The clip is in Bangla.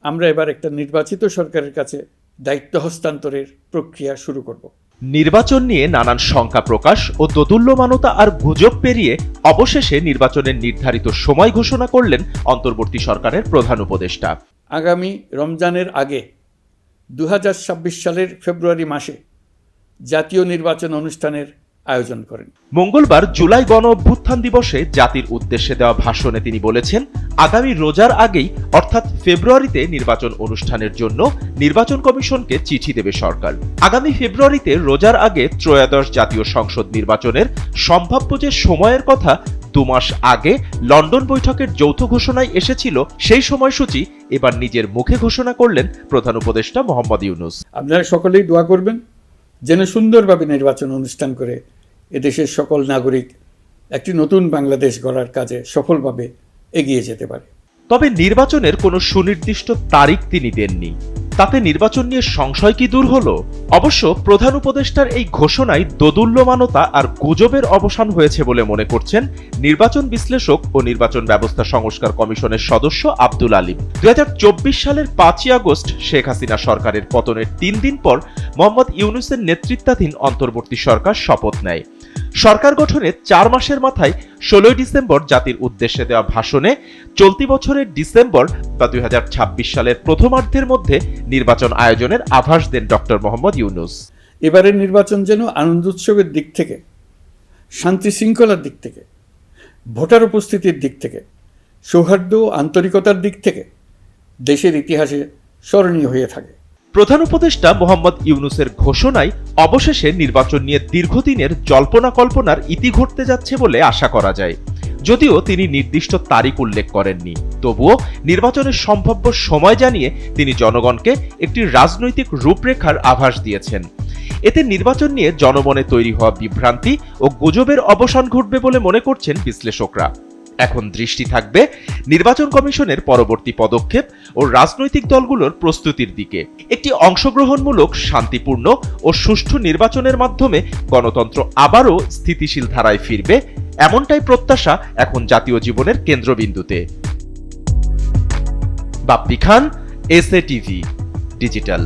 আমরা এবার একটা নির্বাচিত সরকারের কাছে দায়িত্ব হস্তান্তরের প্রক্রিয়া শুরু করব। নির্বাচন নিয়ে নানান শঙ্কা প্রকাশ ও দোদুল্যমানতা আর গুজব পেরিয়ে অবশেষে নির্বাচনের নির্ধারিত সময় ঘোষণা করলেন অন্তর্বর্তী সরকারের প্রধান উপদেষ্টা। আগামী রমজানের আগে 2026 সালের ফেব্রুয়ারি মাসে জাতীয় নির্বাচন অনুষ্ঠানের আয়োজন করেন। মঙ্গলবার জুলাই গণ অভ্যুত্থান দিবসে জাতির উদ্দেশ্যে দেওয়া ভাষণে তিনি বলেছেন, আগামী রোজার আগেই অর্থাৎ ফেব্রুয়ারিতে নির্বাচন অনুষ্ঠানের জন্য নির্বাচন কমিশনকে চিঠি দেবে সরকার। আগামী ফেব্রুয়ারিতে রোজার আগে ত্রয়োদশ জাতীয় সংসদ নির্বাচনের সম্ভাব্য যে সময়ের কথা 2 মাস আগে লন্ডন বৈঠকের যৌথ ঘোষণায় এসেছিল, সেই সময়সূচি এবার নিজের মুখে ঘোষণা করলেন প্রধান উপদেষ্টা মোহাম্মদ ইউনূস। আপনারা সকলেই দোয়া করবেন যেন সুন্দরভাবে নির্বাচন অনুষ্ঠান করে এদেশের সকল নাগরিক একটি নতুন বাংলাদেশ গড়ার কাজে সফলভাবে এগিয়ে যেতে পারে। তবে নির্বাচনের কোনো সুনির্দিষ্ট তারিখ তিনি দেননি। তাতে নির্বাচন নিয়ে সংশয় কি দূর হলো? অবশ্য প্রধান উপদেষ্টার এই ঘোষণায় দোদুল্যমানতা আর গুজবের অবসান হয়েছে বলে মনে করছেন নির্বাচন বিশ্লেষক ও নির্বাচন ব্যবস্থা সংস্কার কমিশনের সদস্য আব্দুল আলীম। 2024 সালের 5ই আগস্ট শেখ হাসিনা সরকারের পতনের 3 দিন পর মোহাম্মদ ইউনূসের নেতৃত্বাধীন অন্তর্বর্তী সরকার শপথ নেয়। সরকার গঠনের 4 মাসের মাথায় 16 ডিসেম্বর জাতির উদ্দেশ্যে দেওয়া ভাষণে চলতি বছরের ডিসেম্বর বা 2026 সালের প্রথমার্ধের মধ্যে নির্বাচন আয়োজনের আভাস দেন ডক্টর মোহাম্মদ ইউনূস। এবারের নির্বাচন যেন আনন্দ উৎসবের দিক থেকে, শান্তি শৃঙ্খলার দিক থেকে, ভোটার উপস্থিতির দিক থেকে, সৌহার্দ্য ও আন্তরিকতার দিক থেকে দেশের ইতিহাসে স্মরণীয় হয়ে থাকে। প্রধান উপদেষ্টা মোহাম্মদ ইউনূসের ঘোষণায় অবশেষে নির্বাচন নিয়ে দীর্ঘদিনের জল্পনা কল্পনার ইতি ঘটতে যাচ্ছে বলে আশা করা যায়। যদিও তিনি নির্দিষ্ট তারিখ উল্লেখ করেননি, তবুও নির্বাচনের সম্ভাব্য সময় জানিয়ে তিনি জনগণকে একটি রাজনৈতিক রূপরেখার আভাস দিয়েছেন। এতে নির্বাচন নিয়ে জনমনে তৈরি হওয়া বিভ্রান্তি ও গুজবের অবসান ঘটবে বলে মনে করছেন বিশ্লেষকরা। এখন দৃষ্টি থাকবে নির্বাচন কমিশনের পরবর্তী পদক্ষেপ ও রাজনৈতিক দলগুলোর প্রস্তুতির দিকে। একটি অংশগ্রহণমূলক, শান্তিপূর্ণ ও সুষ্ঠু নির্বাচনের মাধ্যমে গণতন্ত্র আবারও স্থিতিশীল ধারায় ফিরবে, এমনটাই প্রত্যাশা এখন জাতীয় জীবনের কেন্দ্রবিন্দুতে। বাপ্পি খান, SA টিভি ডিজিটাল।